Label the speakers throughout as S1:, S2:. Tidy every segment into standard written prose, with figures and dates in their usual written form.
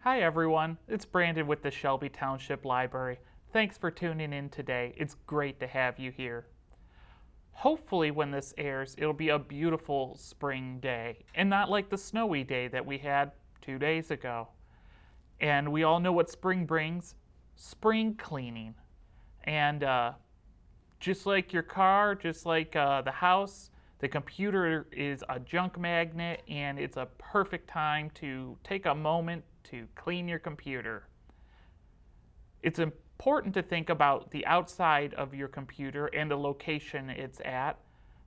S1: Hi everyone, it's Brandon with the Shelby Township Library. Thanks for tuning in today. It's great to have you here. Hopefully when this airs, it'll be a beautiful spring day and not like the snowy day that we had 2 days ago. And we all know what spring brings, spring cleaning. And just like your car, just like the house, the computer is a junk magnet, and it's a perfect time to take a moment to clean your computer. It's important to think about the outside of your computer and the location it's at.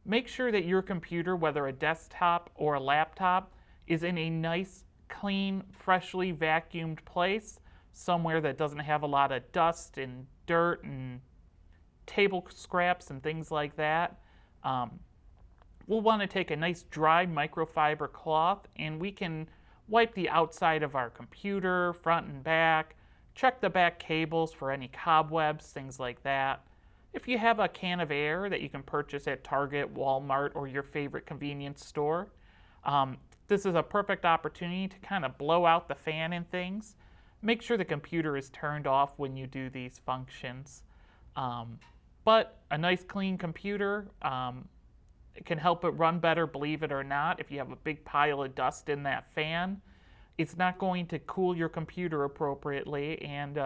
S1: Make sure that your computer, whether a desktop or a laptop, is in a nice, clean, freshly vacuumed place, somewhere that doesn't have a lot of dust and dirt and table scraps and things like that. We'll want to take a nice dry microfiber cloth, and we can wipe the outside of our computer, front and back, check the back cables for any cobwebs, things like that. If you have a can of air that you can purchase at Target, Walmart, or your favorite convenience store, this is a perfect opportunity to kind of blow out the fan and things. Make sure the computer is turned off when you do these functions. But a nice clean computer, it can help it run better, believe it or not. If you have a big pile of dust in that fan, it's not going to cool your computer appropriately. And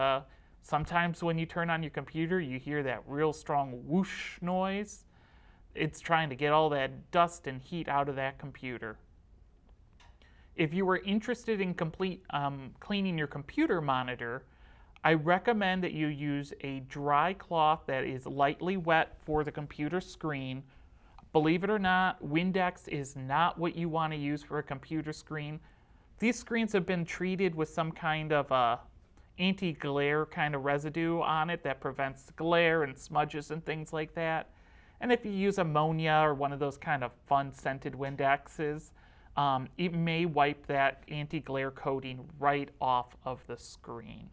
S1: sometimes when you turn on your computer, you hear that real strong whoosh noise. It's trying to get all that dust and heat out of that computer. If you were interested in cleaning your computer monitor, I recommend that you use a dry cloth that is lightly wet for the computer screen. Believe it or not, Windex is not what you want to use for a computer screen. These screens have been treated with some kind of anti-glare kind of residue on it that prevents glare and smudges and things like that. And if you use ammonia or one of those kind of fun scented Windexes, it may wipe that anti-glare coating right off of the screen.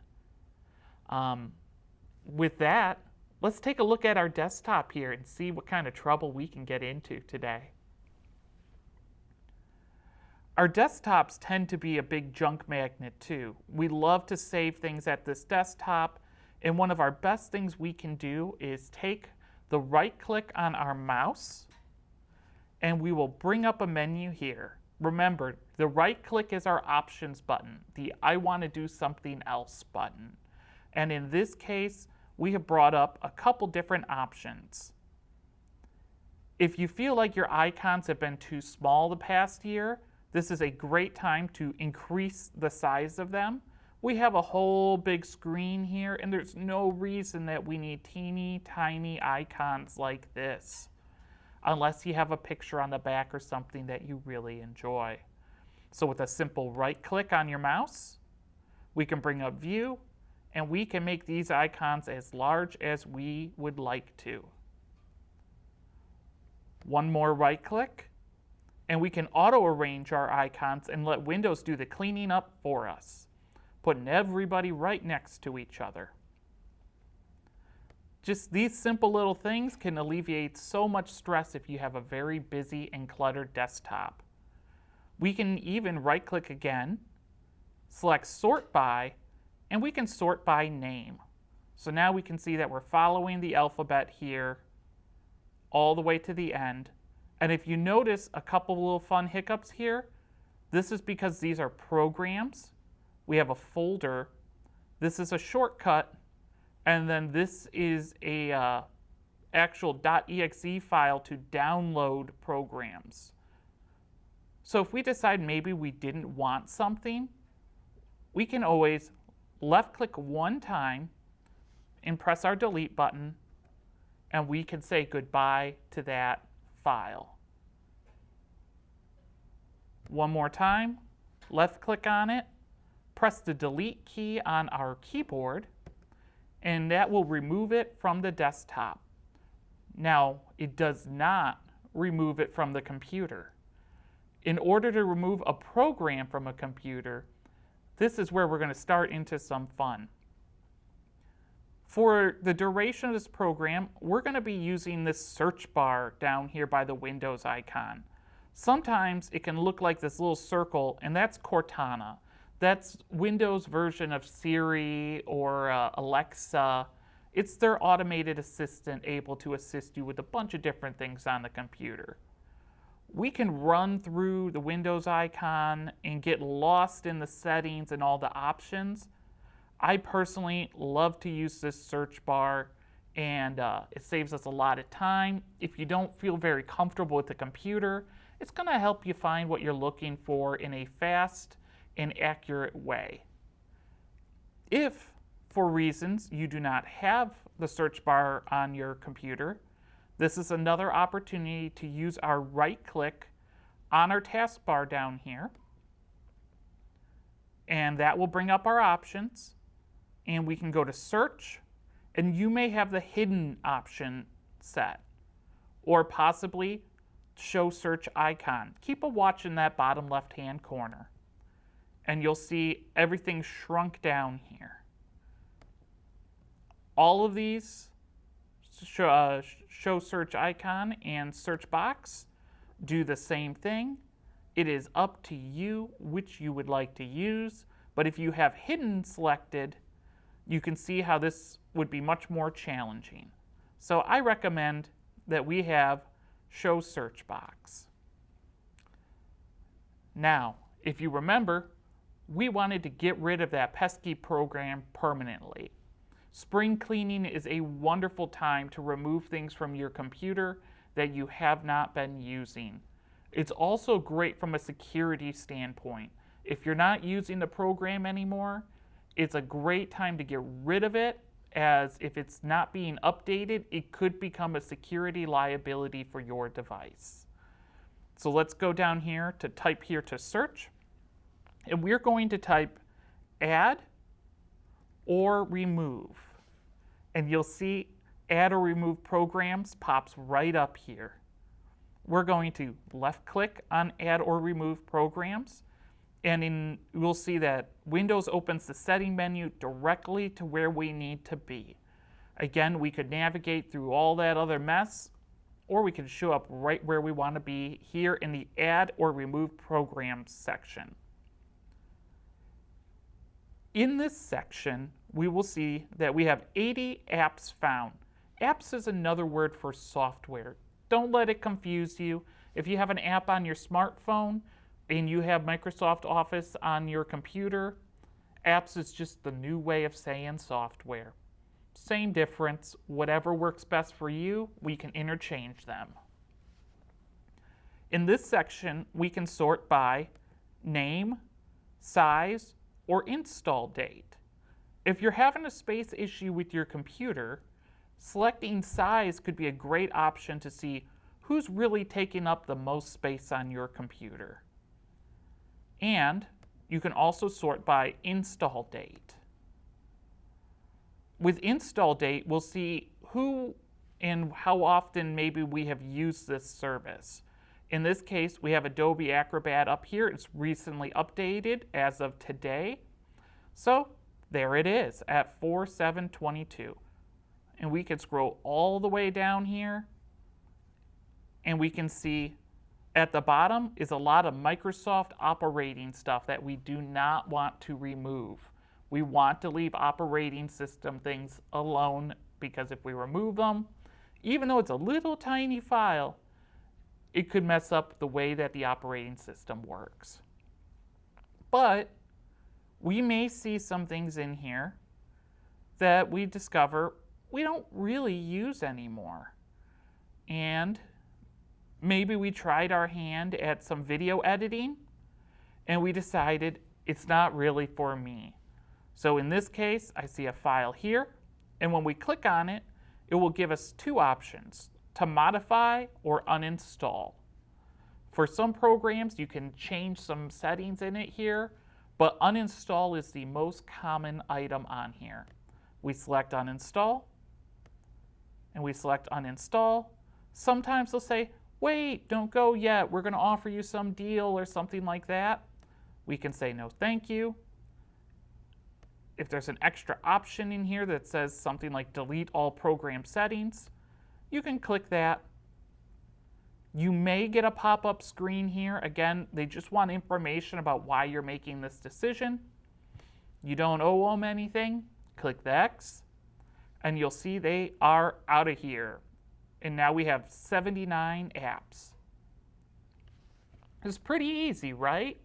S1: With that, let's take a look at our desktop here and see what kind of trouble we can get into today. Our desktops tend to be a big junk magnet too. We love to save things at this desktop, and one of our best things we can do is take the right click on our mouse, and we will bring up a menu here. Remember, the right click is our options button, the I want to do something else button. And in this case, we have brought up a couple different options. If you feel like your icons have been too small the past year, this is a great time to increase the size of them. We have a whole big screen here, and there's no reason that we need teeny tiny icons like this, unless you have a picture on the back or something that you really enjoy. So with a simple right click on your mouse, we can bring up View, and we can make these icons as large as we would like to. One more right click, and we can auto-arrange our icons and let Windows do the cleaning up for us, putting everybody right next to each other. Just these simple little things can alleviate so much stress if you have a very busy and cluttered desktop. We can even right-click again, select Sort By, and we can sort by name. So now we can see that we're following the alphabet here all the way to the end. And if you notice a couple little fun hiccups here, this is because these are programs. We have a folder. This is a shortcut. And then this is a actual .exe file to download programs. So if we decide maybe we didn't want something, we can always left click one time and press our delete button, and we can say goodbye to that file. One more time, left click on it, press the delete key on our keyboard, and that will remove it from the desktop. Now, it does not remove it from the computer. In order to remove a program from a computer, this is where we're going to start into some fun. For the duration of this program, we're going to be using this search bar down here by the Windows icon. Sometimes it can look like this little circle, and that's Cortana. That's Windows' version of Siri or Alexa. It's their automated assistant able to assist you with a bunch of different things on the computer. We can run through the Windows icon and get lost in the settings and all the options. I personally love to use this search bar, and it saves us a lot of time. If you don't feel very comfortable with the computer, it's going to help you find what you're looking for in a fast and accurate way. If, for reasons, you do not have the search bar on your computer, this is another opportunity to use our right click on our taskbar down here, and that will bring up our options, and we can go to search, and you may have the hidden option set, or possibly show search icon. Keep a watch in that bottom left hand corner, and you'll see everything shrunk down here. All of these show search icon and search box do the same thing. It is up to you which you would like to use, but if you have hidden selected, you can see how this would be much more challenging. So I recommend that we have show search box. Now, if you remember, we wanted to get rid of that pesky program permanently. Spring cleaning is a wonderful time to remove things from your computer that you have not been using. It's also great from a security standpoint. If you're not using the program anymore, it's a great time to get rid of it, as if it's not being updated, it could become a security liability for your device. So let's go down here to type here to search, and we're going to type add or remove. And you'll see add or remove programs pops right up here. We're going to left click on add or remove programs, and we'll see that Windows opens the setting menu directly to where we need to be. Again, we could navigate through all that other mess, or we could show up right where we want to be here in the add or remove programs section. In this section, we will see that we have 80 apps found. Apps is another word for software. Don't let it confuse you. If you have an app on your smartphone and you have Microsoft Office on your computer, apps is just the new way of saying software. Same difference. Whatever works best for you, we can interchange them. In this section, we can sort by name, size, or install date. If you're having a space issue with your computer, selecting size could be a great option to see who's really taking up the most space on your computer. And you can also sort by install date. With install date, we'll see who and how often maybe we have used this service. In this case, we have Adobe Acrobat up here. It's recently updated as of today. So there it is at 4/7/22. And we can scroll all the way down here, and we can see at the bottom is a lot of Microsoft operating stuff that we do not want to remove. We want to leave operating system things alone, because if we remove them, even though it's a little tiny file, it could mess up the way that the operating system works. But we may see some things in here that we discover we don't really use anymore. And maybe we tried our hand at some video editing and we decided it's not really for me. So in this case, I see a file here, and when we click on it, it will give us two options: to modify or uninstall. For some programs, you can change some settings in it here, but uninstall is the most common item on here. We select uninstall, and we select uninstall. Sometimes they'll say, wait, don't go yet, we're going to offer you some deal or something like that. We can say no thank you. If there's an extra option in here that says something like delete all program settings, you can click that. You may get a pop-up screen here. Again, they just want information about why you're making this decision. You don't owe them anything. Click the X, and you'll see they are out of here. And now we have 79 apps. It's pretty easy, right?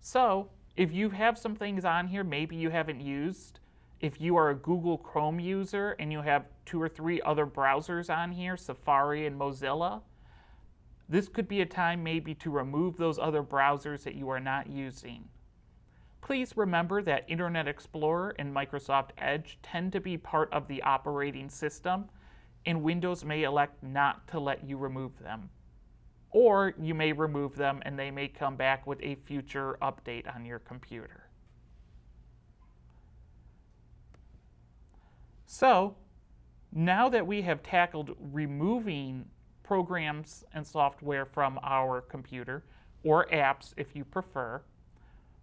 S1: So if you have some things on here maybe you haven't used, if you are a Google Chrome user and you have 2 or 3 other browsers on here, Safari and Mozilla, this could be a time maybe to remove those other browsers that you are not using. Please remember that Internet Explorer and Microsoft Edge tend to be part of the operating system, and Windows may elect not to let you remove them. Or you may remove them and they may come back with a future update on your computer. So, now that we have tackled removing programs and software from our computer, or apps if you prefer,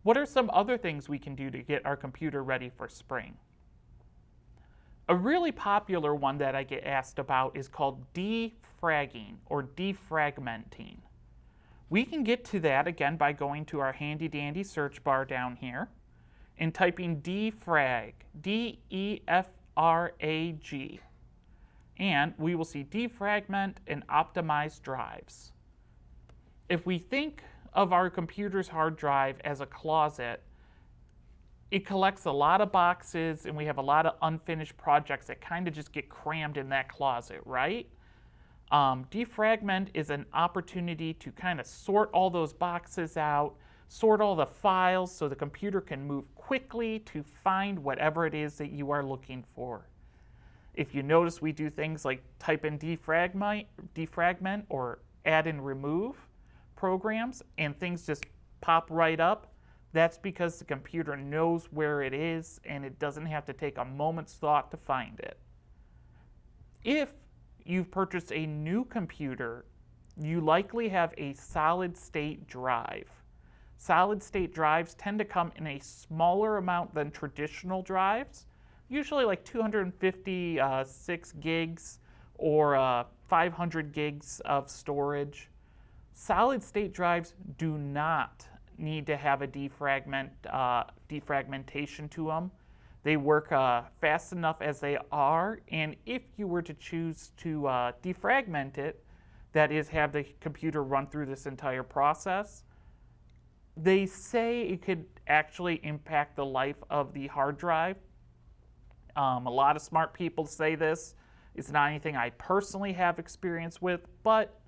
S1: what are some other things we can do to get our computer ready for spring? A really popular one that I get asked about is called defragging or defragmenting. We can get to that again by going to our handy dandy search bar down here and typing defrag, D-E-F-R-A-G. And we will see defragment and optimize drives. If we think of our computer's hard drive as a closet, it collects a lot of boxes and we have a lot of unfinished projects that kind of just get crammed in that closet, right? Defragment is an opportunity to kind of sort all those boxes out, sort all the files so the computer can move quickly to find whatever it is that you are looking for. If you notice, we do things like type in defragment or add and remove programs and things just pop right up. That's because the computer knows where it is and it doesn't have to take a moment's thought to find it. If you've purchased a new computer, you likely have a solid-state drive. Solid-state drives tend to come in a smaller amount than traditional drives, usually like 256 gigs or 500 gigs of storage. Solid-state drives do not need to have a defragmentation to them. They work fast enough as they are, and if you were to choose to defragment it, that is, have the computer run through this entire process, they say it could actually impact the life of the hard drive. A lot of smart people say this. It's not anything I personally have experience with, but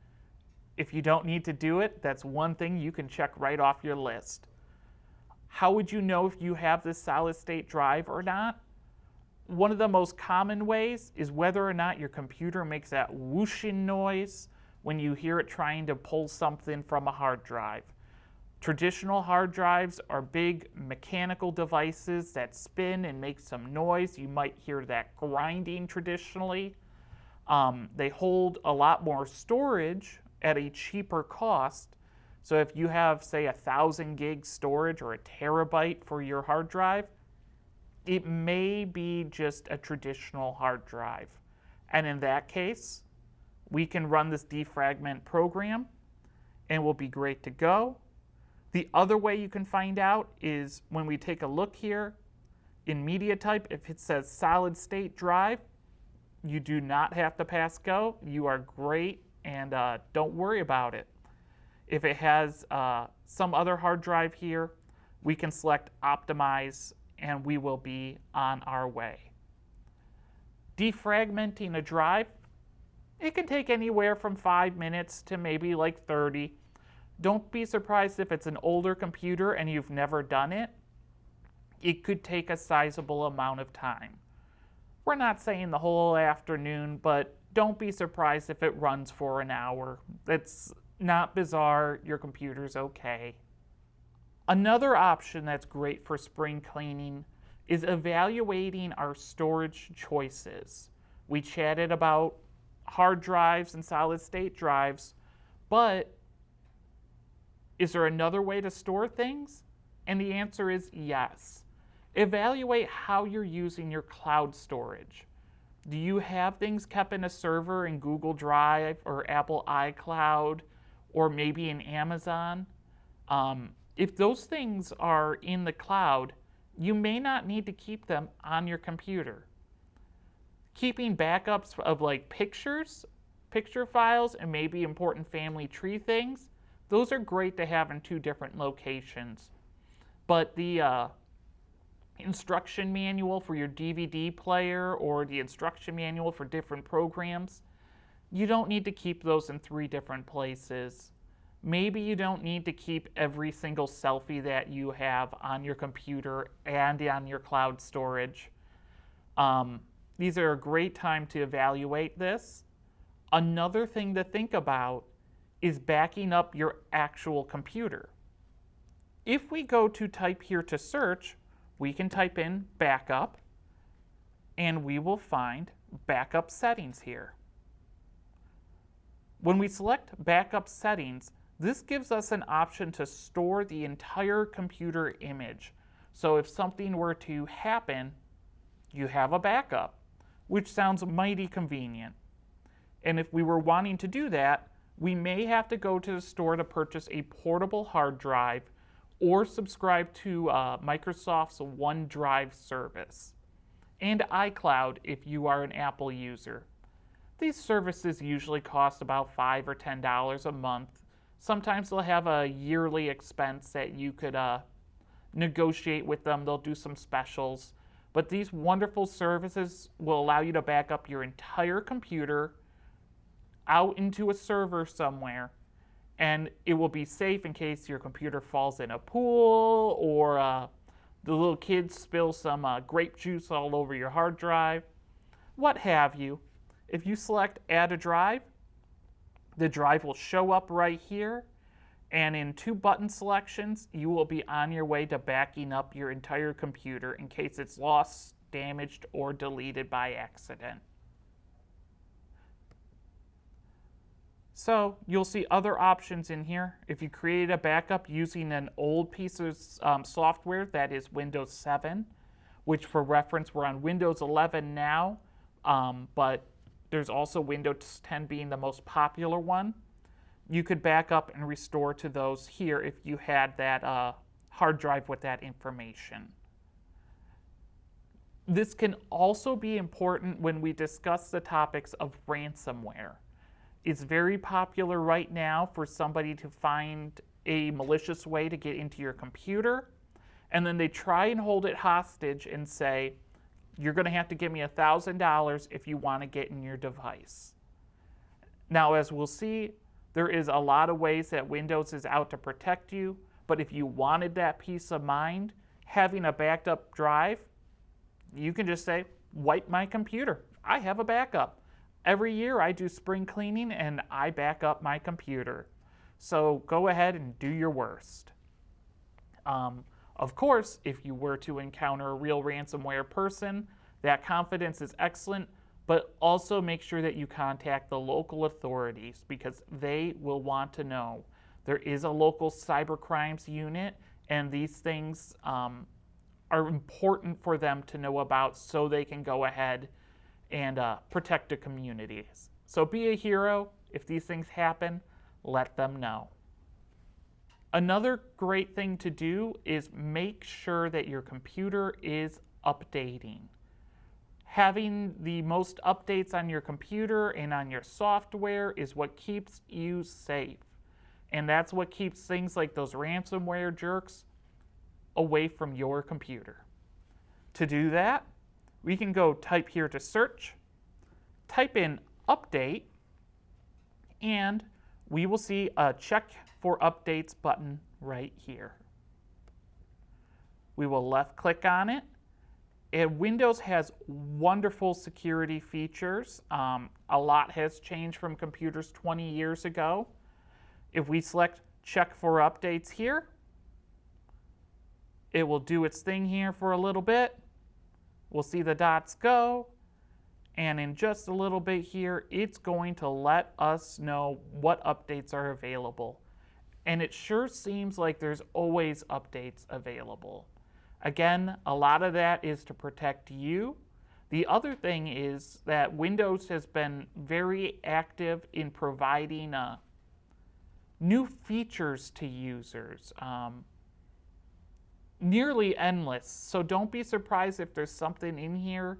S1: if you don't need to do it, that's one thing you can check right off your list. How would you know if you have this solid-state drive or not? One of the most common ways is whether or not your computer makes that whooshing noise when you hear it trying to pull something from a hard drive. Traditional hard drives are big mechanical devices that spin and make some noise. You might hear that grinding traditionally. They hold a lot more storage at a cheaper cost. So if you have, say, 1,000 gig storage or a terabyte for your hard drive, it may be just a traditional hard drive. And in that case, we can run this defragment program and we'll be great to go. The other way you can find out is when we take a look here in media type, if it says solid state drive, you do not have to pass go. You are great and don't worry about it. If it has some other hard drive here, we can select optimize and we will be on our way. Defragmenting a drive, it can take anywhere from 5 minutes to maybe like 30. Don't be surprised if it's an older computer and you've never done it. It could take a sizable amount of time. We're not saying the whole afternoon, but don't be surprised if it runs for an hour. It's not bizarre, your computer's okay. Another option that's great for spring cleaning is evaluating our storage choices. We chatted about hard drives and solid state drives, but is there another way to store things? And the answer is yes. Evaluate how you're using your cloud storage. Do you have things kept in a server in Google Drive or Apple iCloud or maybe in Amazon? If those things are in the cloud, you may not need to keep them on your computer. Keeping backups of like pictures, picture files, and maybe important family tree things, those are great to have in 2 different locations. But the instruction manual for your DVD player or the instruction manual for different programs, you don't need to keep those in 3 different places. Maybe you don't need to keep every single selfie that you have on your computer and on your cloud storage. These are a great time to evaluate this. Another thing to think about is backing up your actual computer. If we go to type here to search, we can type in backup and we will find backup settings here. When we select backup settings, this gives us an option to store the entire computer image. So if something were to happen, you have a backup, which sounds mighty convenient. And if we were wanting to do that, we may have to go to the store to purchase a portable hard drive or subscribe to Microsoft's OneDrive service, and iCloud if you are an Apple user. These services usually cost about $5 or $10 a month. Sometimes they'll have a yearly expense that you could negotiate with them. They'll do some specials. But these wonderful services will allow you to back up your entire computer out into a server somewhere, and it will be safe in case your computer falls in a pool or the little kids spill some grape juice all over your hard drive, what have you. If you select Add a Drive, the drive will show up right here, and in 2 button selections, you will be on your way to backing up your entire computer in case it's lost, damaged, or deleted by accident. So you'll see other options in here. If you created a backup using an old piece of software that is Windows 7, which for reference we're on Windows 11 now, but there's also Windows 10 being the most popular one. You could back up and restore to those here if you had that hard drive with that information. This can also be important when we discuss the topics of ransomware. It's very popular right now for somebody to find a malicious way to get into your computer, and then they try and hold it hostage and say, you're going to have to give me $1,000 if you want to get in your device. Now, as we'll see, there is a lot of ways that Windows is out to protect you, but if you wanted that peace of mind, having a backed up drive, you can just say, wipe my computer. I have a backup. Every year I do spring cleaning and I back up my computer. So go ahead and do your worst. Of course, if you were to encounter a real ransomware person, that confidence is excellent, but also make sure that you contact the local authorities because they will want to know. There is a local cybercrimes unit, and these things are important for them to know about so they can go ahead and protect the communities. So be a hero. If these things happen, let them know. Another great thing to do is make sure that your computer is updating. Having the most updates on your computer and on your software is what keeps you safe. And that's what keeps things like those ransomware jerks away from your computer. To do that, we can go type here to search, type in update, and we will see a check for updates button right here. We will left click on it, and Windows has wonderful security features. A lot has changed from computers 20 years ago. If we select check for updates here, it will do its thing here for a little bit. We'll see the dots go, and in just a little bit here, it's going to let us know what updates are available. And it sure seems like there's always updates available. Again, a lot of that is to protect you, The other thing is that Windows has been very active in providing new features to users, nearly endless. So don't be surprised if there's something in here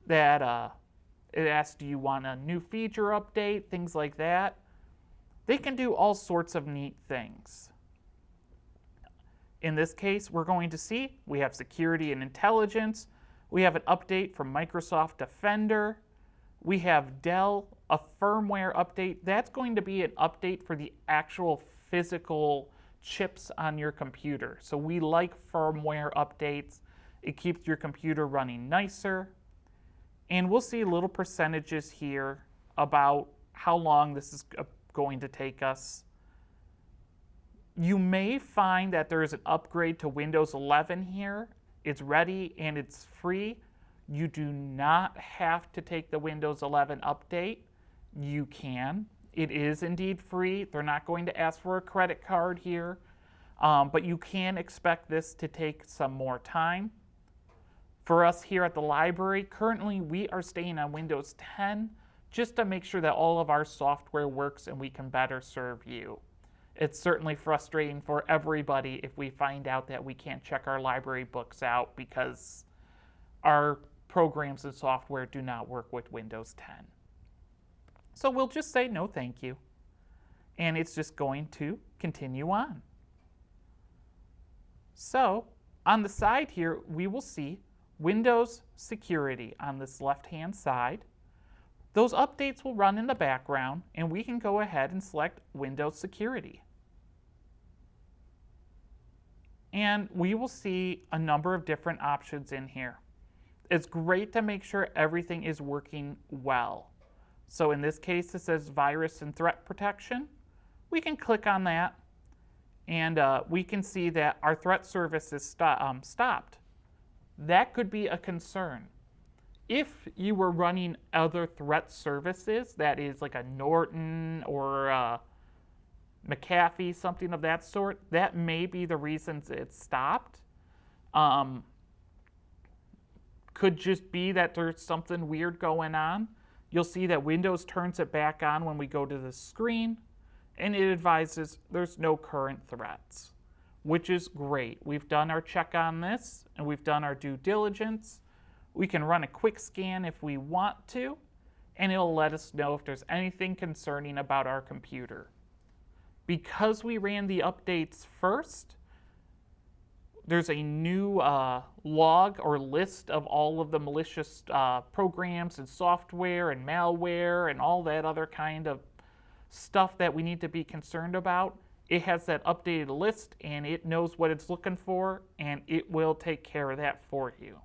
S1: that it asks, do you want a new feature update, things like that. They can do all sorts of neat things. In this case, we're going to see we have security and intelligence. We have an update from Microsoft Defender. We have Dell, a firmware update. That's going to be an update for the actual physical chips on your computer. So we like firmware updates. It keeps your computer running nicer. And we'll see little percentages here about how long this is going to take us. You may find that there is an upgrade to Windows 11 here. It's ready and it's free. You do not have to take the Windows 11 update. You can. It is indeed free. They're not going to ask for a credit card here, but you can expect this to take some more time. For us here at the library, currently we are staying on Windows 10 just to make sure that all of our software works and we can better serve you. It's certainly frustrating for everybody if we find out that we can't check our library books out because our programs and software do not work with Windows 10. So we'll just say no thank you. And it's just going to continue on. So on the side here, we will see Windows Security on this left-hand side. Those updates will run in the background, and we can go ahead and select Windows Security. And we will see a number of different options in here. It's great to make sure everything is working well. So in this case, it says Virus and Threat Protection. We can click on that, and we can see that our threat service is stopped. That could be a concern. If you were running other threat services, that is like a Norton or a McAfee, something of that sort, that may be the reasons it's stopped. Could just be that there's something weird going on. You'll see that Windows turns it back on when we go to the screen, and it advises there's no current threats, which is great. We've done our check on this, and we've done our due diligence. We can run a quick scan if we want to, and it'll let us know if there's anything concerning about our computer. Because we ran the updates first, there's a new log or list of all of the malicious programs and software and malware and all that other kind of stuff that we need to be concerned about. It has that updated list, and it knows what it's looking for, and it will take care of that for you.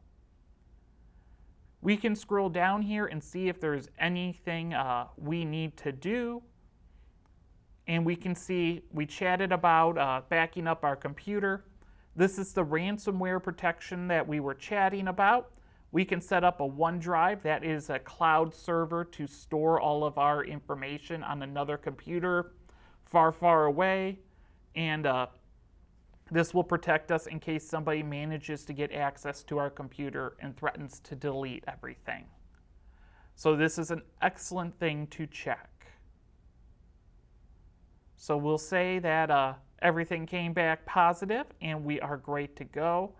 S1: We can scroll down here and see if there's anything we need to do. And we can see we chatted about backing up our computer. This is the ransomware protection that we were chatting about. We can set up a OneDrive, that is a cloud server to store all of our information on another computer far, far away. And this will protect us in case somebody manages to get access to our computer and threatens to delete everything. So this is an excellent thing to check. So we'll say that everything came back positive and we are great to go.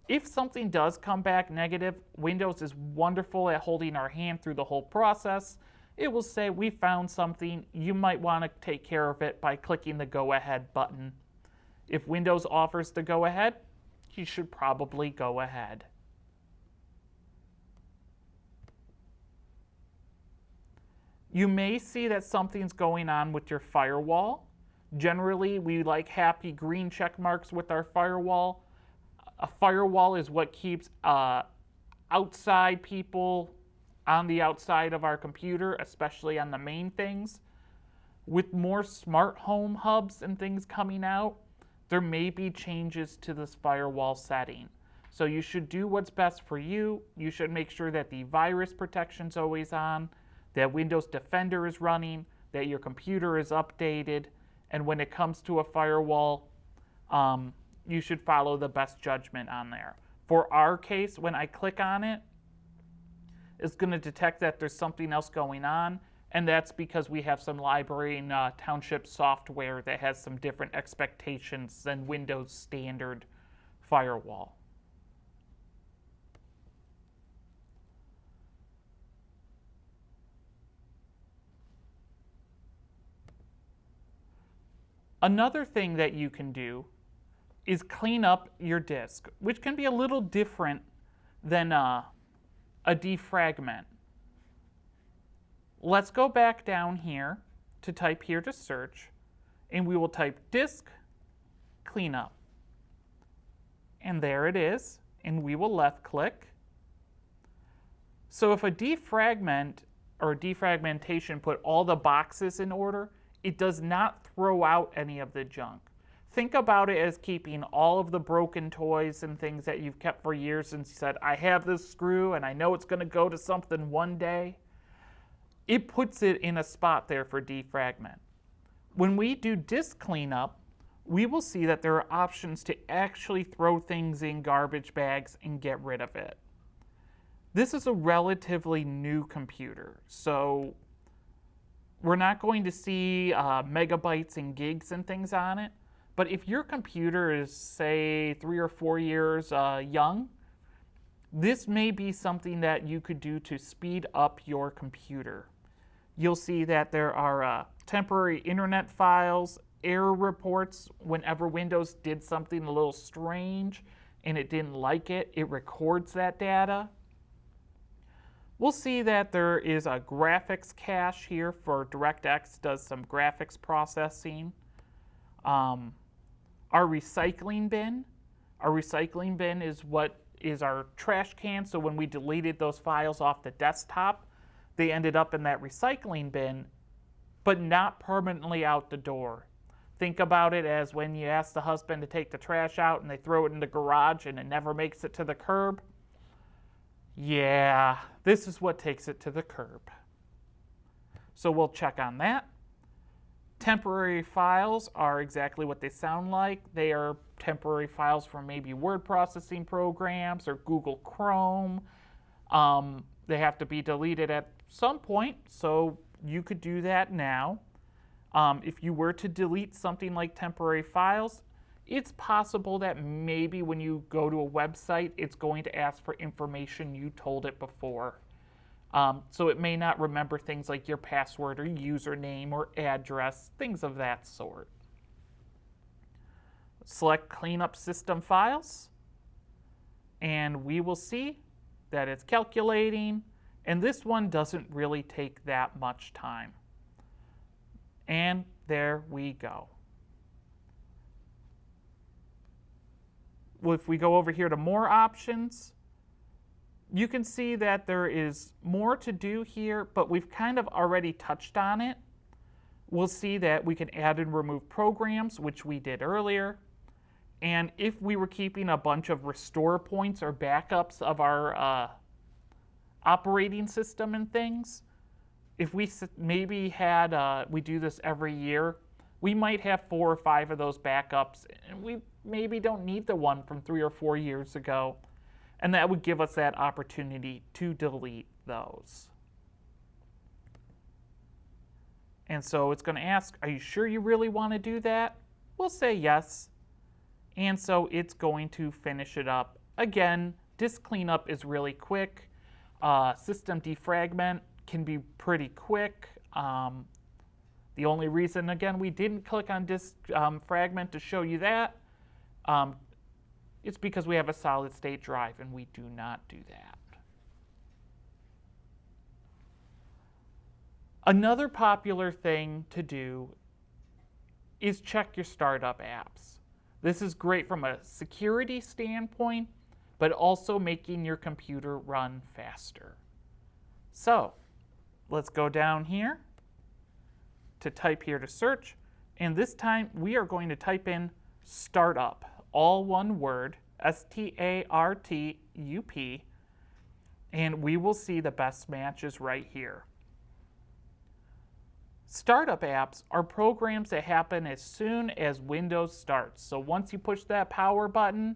S1: If something does come back negative, Windows is wonderful at holding our hand through the whole process. It will say, we found something, you might want to take care of it by clicking the Go Ahead button. If Windows offers to go ahead, you should probably go ahead. You may see that something's going on with your firewall. Generally, we like happy green check marks with our firewall. A firewall is what keeps outside people on the outside of our computer, especially on the main things. With more smart home hubs and things coming out, there may be changes to this firewall setting. So you should do what's best for you. You should make sure that the virus protection's always on, that Windows Defender is running, that your computer is updated, and when it comes to a firewall, you should follow the best judgment on there. For our case, when I click on it, is going to detect that there's something else going on, and that's because we have some librarian Township software that has some different expectations than Windows standard firewall. Another thing that you can do is clean up your disk, which can be a little different than a defragment. Let's go back down here to type here to search, and we will type disk cleanup. And there it is, and we will left click. So if a defragment or defragmentation put all the boxes in order, it does not throw out any of the junk. Think about it as keeping all of the broken toys and things that you've kept for years and said, I have this screw and I know it's going to go to something one day. It puts it in a spot there for defragment. When we do disk cleanup, we will see that there are options to actually throw things in garbage bags and get rid of it. This is a relatively new computer, so we're not going to see megabytes and gigs and things on it. But if your computer is, say, 3 or 4 years young, this may be something that you could do to speed up your computer. You'll see that there are temporary internet files, error reports. Whenever Windows did something a little strange and it didn't like it, it records that data. We'll see that there is a graphics cache here for DirectX, does some graphics processing. Our recycling bin. Our recycling bin is what is our trash can, so when we deleted those files off the desktop, they ended up in that recycling bin, but not permanently out the door. Think about it as when you ask the husband to take the trash out and they throw it in the garage and it never makes it to the curb. Yeah, this is what takes it to the curb. So we'll check on that. Temporary files are exactly what they sound like. They are temporary files from maybe word processing programs or Google Chrome. They have to be deleted at some point, so you could do that now. If you were to delete something like temporary files, it's possible that maybe when you go to a website, it's going to ask for information you told it before. So it may not remember things like your password or username or address, things of that sort. Select Cleanup System Files, and we will see that it's calculating, and this one doesn't really take that much time. And there we go. If we go over here to more options, you can see that there is more to do here, but we've kind of already touched on it. We'll see that we can add and remove programs, which we did earlier. And if we were keeping a bunch of restore points or backups of our operating system and things, if we maybe had, we do this every year, we might have 4 or 5 of those backups, and we maybe don't need the one from 3 or 4 years ago. And that would give us that opportunity to delete those. And so it's going to ask, are you sure you really want to do that? We'll say yes. And so it's going to finish it up. Again, disk cleanup is really quick. System defragment can be pretty quick. The only reason, again, we didn't click on disk fragment to show you that, it's because we have a solid state drive and we do not do that. Another popular thing to do is check your startup apps. This is great from a security standpoint, but also making your computer run faster. So let's go down here to type here to search, and this time we are going to type in startup, all one word, S-T-A-R-T-U-P, and we will see the best matches right here. Startup apps are programs that happen as soon as Windows starts. So once you push that power button,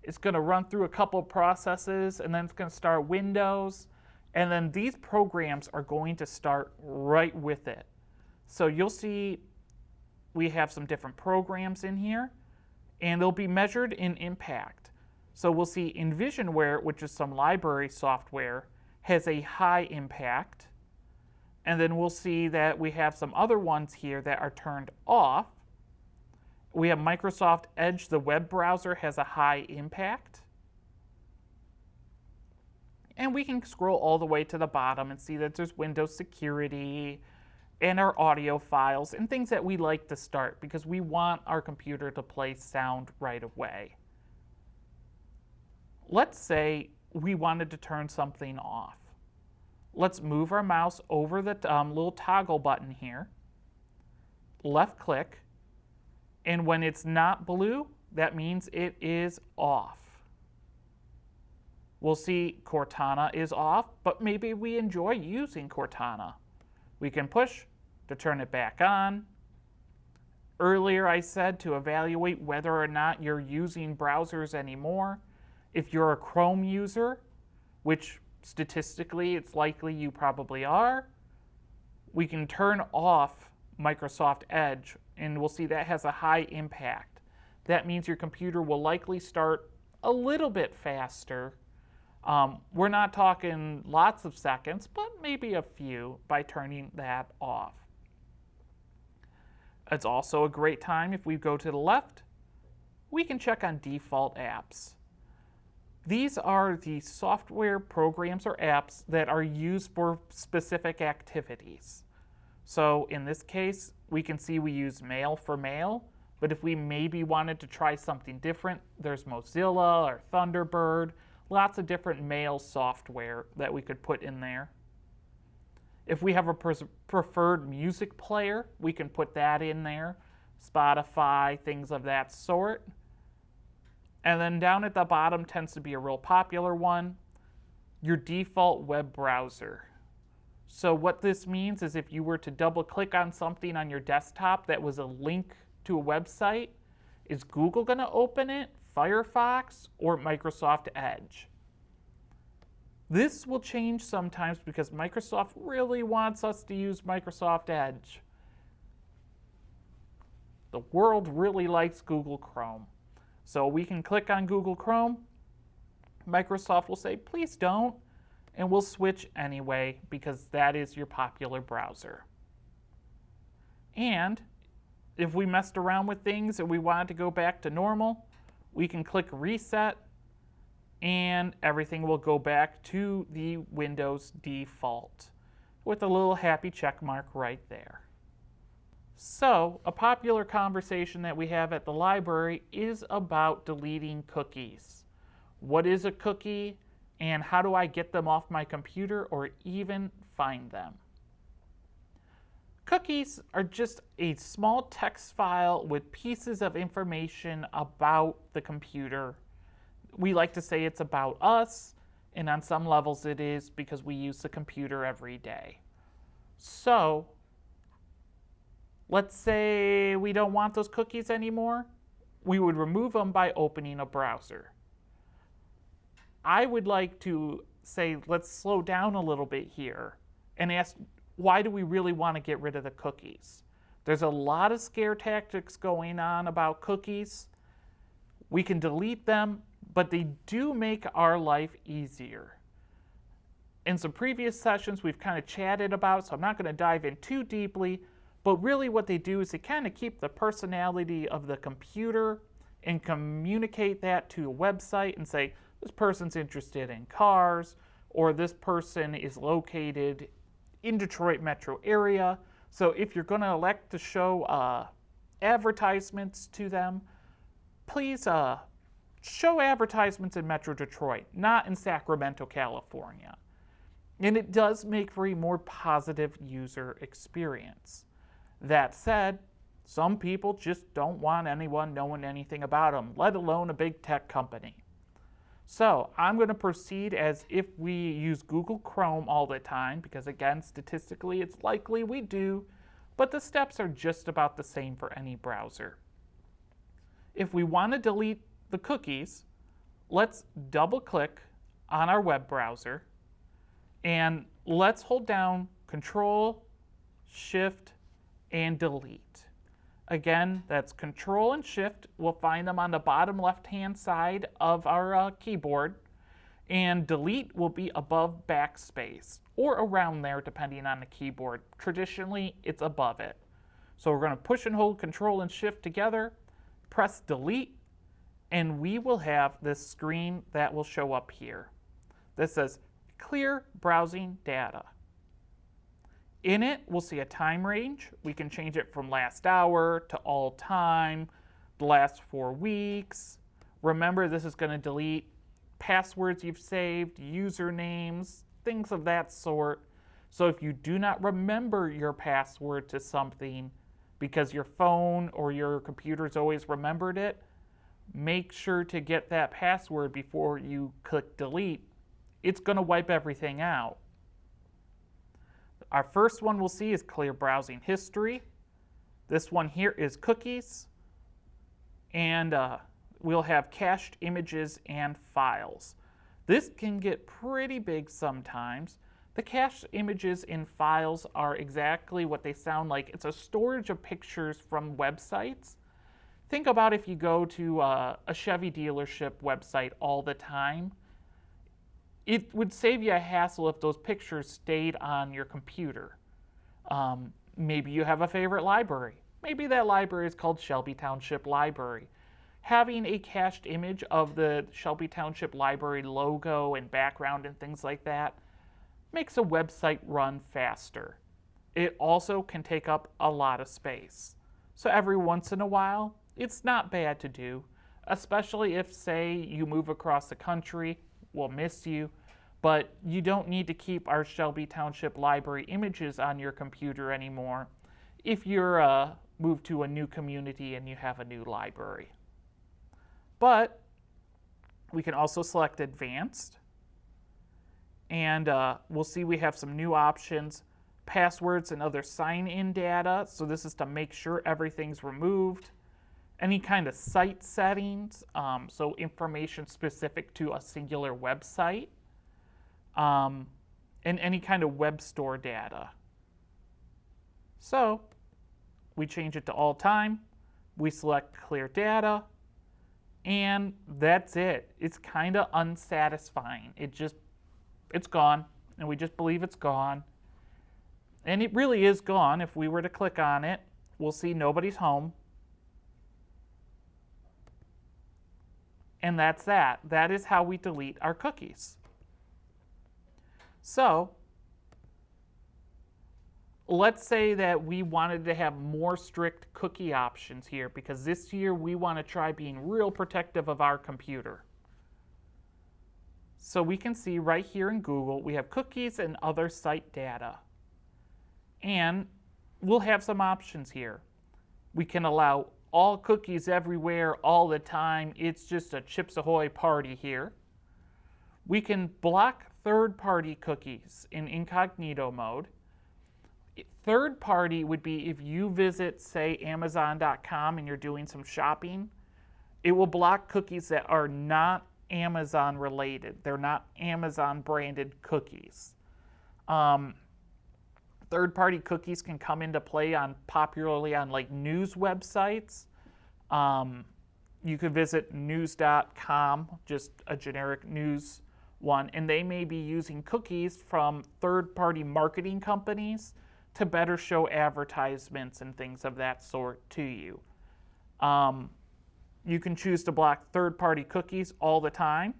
S1: it's going to run through a couple processes, and then it's going to start Windows, And then these programs are going to start right with it. So you'll see we have some different programs in here, and they'll be measured in impact. So we'll see Envisionware, which is some library software, has a high impact. And then we'll see that we have some other ones here that are turned off. We have Microsoft Edge, the web browser, has a high impact. And we can scroll all the way to the bottom and see that there's Windows security and our audio files and things that we like to start because we want our computer to play sound right away. Let's say we wanted to turn something off. Let's move our mouse over the little toggle button here, left click, and when it's not blue, that means it is off. We'll see Cortana is off, but maybe we enjoy using Cortana. We can push to turn it back on. Earlier I said to evaluate whether or not you're using browsers anymore. If you're a Chrome user, which statistically it's likely you probably are, we can turn off Microsoft Edge, and we'll see that has a high impact. That means your computer will likely start a little bit faster. We're not talking lots of seconds, but maybe a few by turning that off. It's also a great time if we go to the left, we can check on default apps. These are the software programs or apps that are used for specific activities. So in this case, we can see we use Mail for mail, but if we maybe wanted to try something different, there's Mozilla or Thunderbird, lots of different mail software that we could put in there. If we have a preferred music player, we can put that in there, Spotify, things of that sort. And then down at the bottom tends to be a real popular one, your default web browser. So what this means is if you were to double click on something on your desktop that was a link to a website, is Google going to open it, Firefox, or Microsoft Edge? This will change sometimes because Microsoft really wants us to use Microsoft Edge. The world really likes Google Chrome. So we can click on Google Chrome. Microsoft will say, please don't, and we'll switch anyway because that is your popular browser. And if we messed around with things and we wanted to go back to normal, we can click reset and everything will go back to the Windows default with a little happy check mark right there. So, a popular conversation that we have at the library is about deleting cookies. What is a cookie, and how do I get them off my computer or even find them? Cookies are just a small text file with pieces of information about the computer. We like to say it's about us, and on some levels it is because we use the computer every day. So, let's say we don't want those cookies anymore. We would remove them by opening a browser. I would like to say, let's slow down a little bit here and ask, why do we really want to get rid of the cookies? There's a lot of scare tactics going on about cookies. We can delete them, but they do make our life easier. In some previous sessions, we've kind of chatted about, so I'm not going to dive in too deeply, but really what they do is they kind of keep the personality of the computer and communicate that to a website and say, this person's interested in cars, or this person is located in Detroit metro area. So if you're going to elect to show advertisements to them, please show advertisements in Metro Detroit, not in Sacramento, California. And it does make for a more positive user experience. That said, some people just don't want anyone knowing anything about them, let alone a big tech company. So I'm going to proceed as if we use Google Chrome all the time, because again, statistically it's likely we do, but the steps are just about the same for any browser. If we want to delete the cookies, let's double click on our web browser And let's hold down Control, Shift, and Delete. Again, that's Control and Shift. We'll find them on the bottom left-hand side of our keyboard. And Delete will be above Backspace, or around there depending on the keyboard. Traditionally, it's above it. So we're going to push and hold Control and Shift together, press Delete, and we will have this screen that will show up here. This says Clear Browsing Data. In it, we'll see a time range. We can change it from last hour to all time, the last 4 weeks. Remember, this is going to delete passwords you've saved, usernames, things of that sort. So if you do not remember your password to something because your phone or your computer's always remembered it, make sure to get that password before you click delete. It's going to wipe everything out. Our first one we'll see is Clear Browsing History. This one here is Cookies. And we'll have cached images and files. This can get pretty big sometimes. The cached images and files are exactly what they sound like. It's a storage of pictures from websites. Think about if you go to a Chevy dealership website all the time. It would save you a hassle if those pictures stayed on your computer. Maybe you have a favorite library. Maybe that library is called Shelby Township Library. Having a cached image of the Shelby Township Library logo and background and things like that makes a website run faster. It also can take up a lot of space. So every once in a while, it's not bad to do, especially if, say, you move across the country. We'll miss you, but you don't need to keep our Shelby Township Library images on your computer anymore if you're moved to a new community and you have a new library. But we can also select Advanced, and we'll see we have some new options, passwords and other sign-in data. So this is to make sure everything's removed. Any kind of site settings, so information specific to a singular website, and any kind of web store data. So we change it to all time, we select Clear Data, and that's it. It's kind of unsatisfying. It's gone, and we just believe it's gone. And it really is gone. If we were to click on it, we'll see nobody's home. And that's that. That is how we delete our cookies. So let's say that we wanted to have more strict cookie options here because this year we want to try being real protective of our computer. So we can see right here in Google, we have cookies and other site data. And we'll have some options here. We can allow all cookies everywhere, all the time. It's just a Chips Ahoy party here. We can block third-party cookies in incognito mode. Third party would be if you visit, say, Amazon.com and you're doing some shopping. It will block cookies that are not Amazon related. They're not Amazon branded cookies. Third-party cookies can come into play popularly on like news websites. You could visit news.com, just a generic news one, and they may be using cookies from third-party marketing companies to better show advertisements and things of that sort to you. You can choose to block third-party cookies all the time,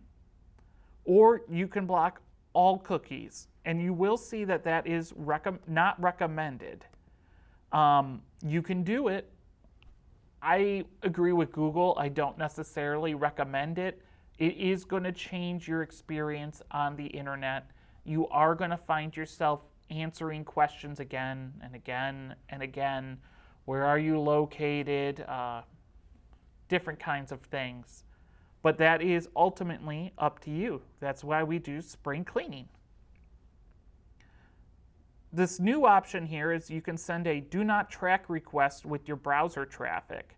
S1: or you can block all cookies. And you will see that that is not recommended. You can do it. I agree with Google. I don't necessarily recommend it. It is going to change your experience on the internet. You are going to find yourself answering questions again and again and again. Where are you located? Different kinds of things. But that is ultimately up to you. That's why we do spring cleaning. This new option here is you can send a do not track request with your browser traffic.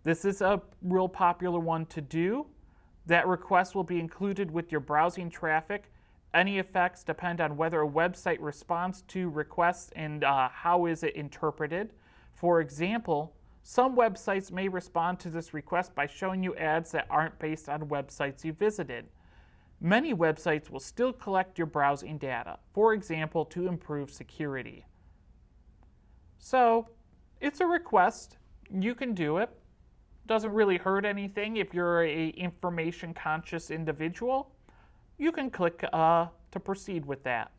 S1: This is a real popular one to do. That request will be included with your browsing traffic Any effects depend on whether a website responds to requests and how is it interpreted. For example, some websites may respond to this request by showing you ads that aren't based on websites you visited. Many websites will still collect your browsing data, for example, to improve security. So, it's a request. You can do it. Doesn't really hurt anything if you're an information-conscious individual. You can click to proceed with that.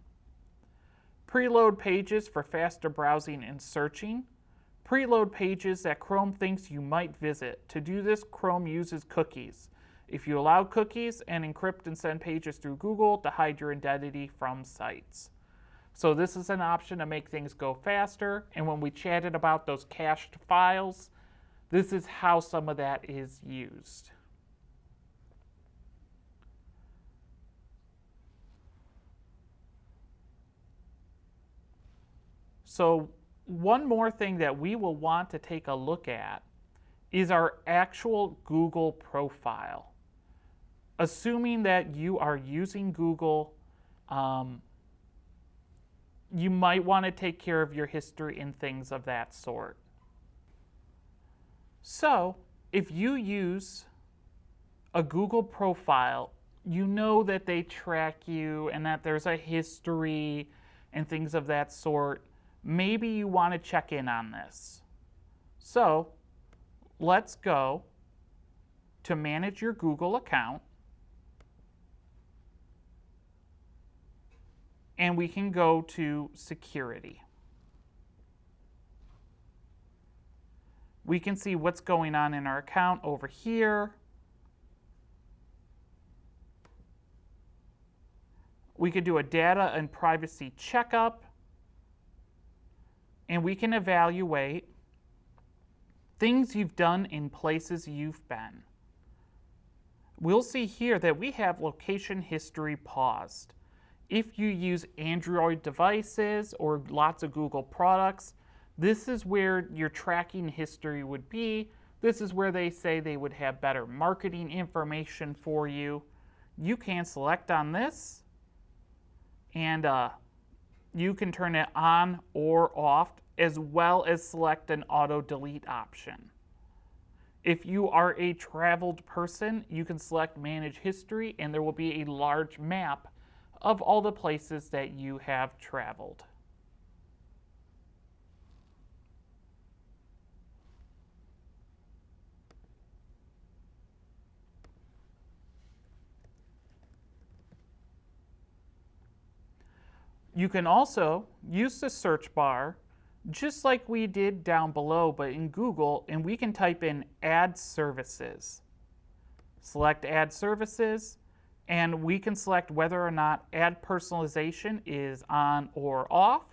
S1: Preload pages for faster browsing and searching. Preload pages that Chrome thinks you might visit. To do this, Chrome uses cookies. If you allow cookies and encrypt and send pages through Google to hide your identity from sites. So this is an option to make things go faster. And when we chatted about those cached files, this is how some of that is used. So one more thing that we will want to take a look at is our actual Google profile. Assuming that you are using Google, you might want to take care of your history and things of that sort. So, if you use a Google profile, you know that they track you and that there's a history and things of that sort. Maybe you want to check in on this. So, let's go to manage your Google account. And we can go to security. We can see what's going on in our account over here. We could do a data and privacy checkup. And we can evaluate things you've done in places you've been. We'll see here that we have location history paused. If you use Android devices or lots of Google products, this is where your tracking history would be. This is where they say they would have better marketing information for you. You can select on this, and you can turn it on or off, as well as select an auto delete option. If you are a traveled person, you can select manage history, and there will be a large map of all the places that you have traveled. You can also use the search bar just like we did down below, but in Google, and we can type in Ad Services. Select Ad Services, and we can select whether or not ad personalization is on or off.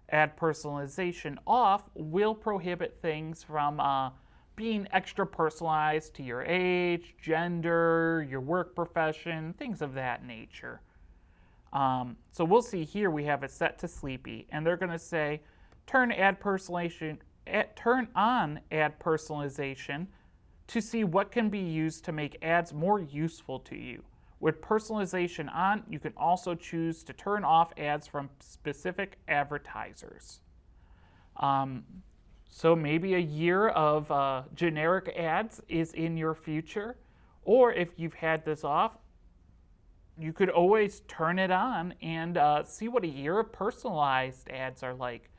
S1: Ad personalization off will prohibit things from being extra personalized to your age, gender, your work profession, things of that nature. So we'll see here we have it set to sleepy, and they're going to say turn on ad personalization to see what can be used to make ads more useful to you. With personalization on, you can also choose to turn off ads from specific advertisers. So maybe a year of generic ads is in your future, or if you've had this off, you could always turn it on and see what a year of personalized ads are like.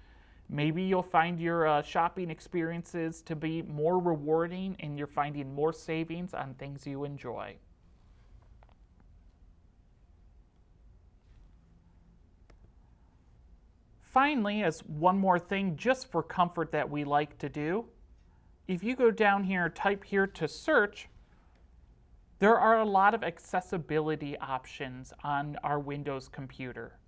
S1: Maybe you'll find your shopping experiences to be more rewarding and you're finding more savings on things you enjoy. Finally, as one more thing just for comfort that we like to do, if you go down here, type here to search, there are a lot of accessibility options on our Windows computer.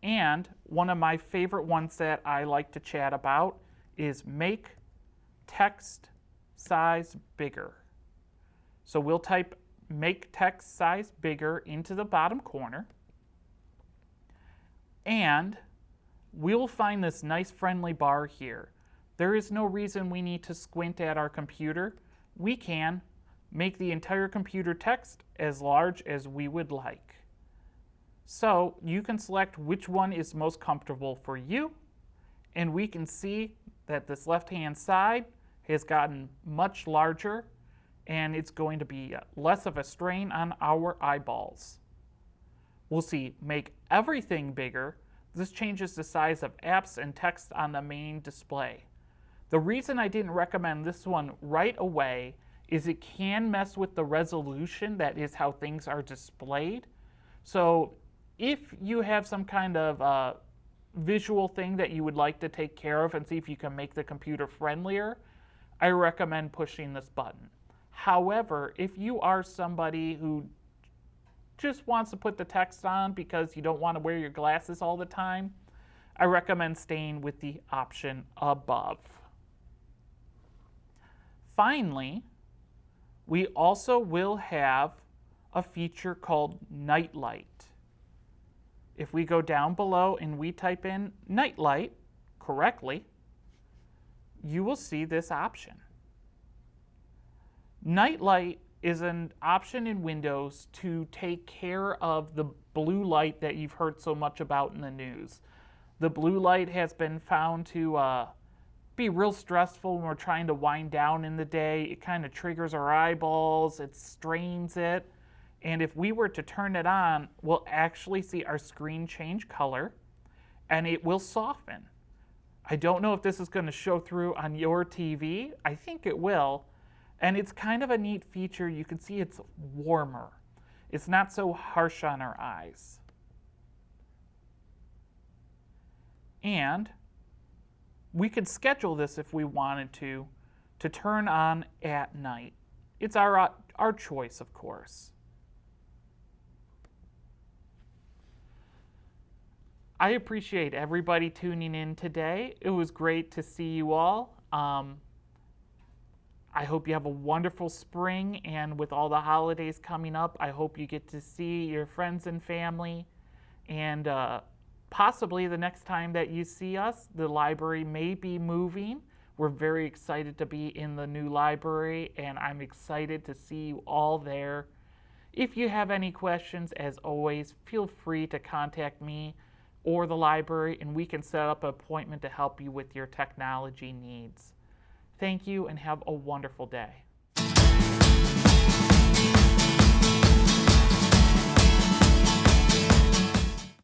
S1: And one of my favorite ones that I like to chat about is make text size bigger. So we'll type make text size bigger into the bottom corner. And we'll find this nice friendly bar here. There is no reason we need to squint at our computer. We can make the entire computer text as large as we would like. So you can select which one is most comfortable for you, and we can see that this left-hand side has gotten much larger, and it's going to be less of a strain on our eyeballs. We'll see make everything bigger. This changes the size of apps and text on the main display. The reason I didn't recommend this one right away is it can mess with the resolution, that is how things are displayed. So if you have some kind of visual thing that you would like to take care of and see if you can make the computer friendlier, I recommend pushing this button. However, if you are somebody who just wants to put the text on because you don't want to wear your glasses all the time, I recommend staying with the option above. Finally, we also will have a feature called Nightlight. If we go down below and we type in Nightlight correctly, you will see this option. Nightlight is an option in Windows to take care of the blue light that you've heard so much about in the news. The blue light has been found to be real stressful when we're trying to wind down in the day. It kind of triggers our eyeballs, it strains it. And if we were to turn it on, we'll actually see our screen change color, and it will soften. I don't know if this is going to show through on your TV. I think it will. And it's kind of a neat feature. You can see it's warmer. It's not so harsh on our eyes. And we could schedule this if we wanted to turn on at night. It's our choice, of course. I appreciate everybody tuning in today. It was great to see you all. I hope you have a wonderful spring, and with all the holidays coming up, I hope you get to see your friends and family, and possibly the next time that you see us, the library may be moving. We're very excited to be in the new library, and I'm excited to see you all there. If you have any questions, as always, feel free to contact me or the library, and we can set up an appointment to help you with your technology needs. Thank you, and have a wonderful day.